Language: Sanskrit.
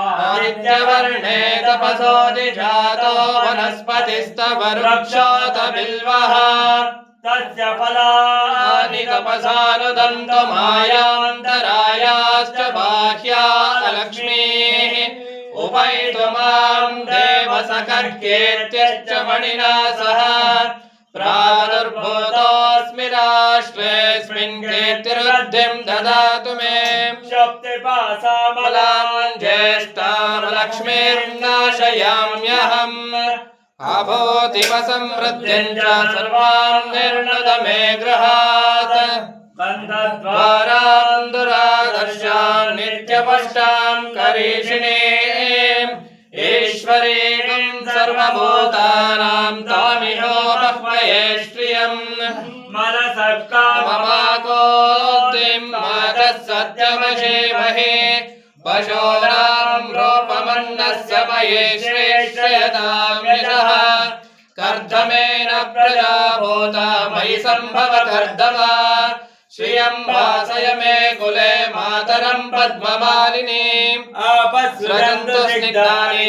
आदित्यवर्णे तपसो दिजातो वनस्पतिस्तवरुक्षोत बिल्वः तस्य फलानि तपसानुदन्तो मायान्तरायाश्च बाह्या लक्ष्मीः उपैतुमां देवसखर्केत्यश्च मणिना सह प्रादुर्भूतोऽस्मि राष्ट्रेऽस्मिन् कीर्तिरुद्धिं ददातु मे शक्तिपासामलां ज्येष्ठां लक्ष्मीर्नाशयाम्यहम् अभूतिमसमृद्धिं च सर्वां निर्णद मे गृहात् बन्धद्वारां दुरादर्शां नित्यपष्टां करीषिणीम् ईश्वरीं सर्वभूतानां तामिहोपह्वये श्रियम् मनसक्काममाकोक्तिं मातः सत्यमशीमहे पशूनां रूपमन्नस्य मये श्रेष्ठयतां यशः कर्दमेन प्रजा भूता मयि सम्भव कर्दमा श्रियं वासय मे कुले मातरं पद्ममालिनीम् आपस्सृजन्तु स्निग्धानि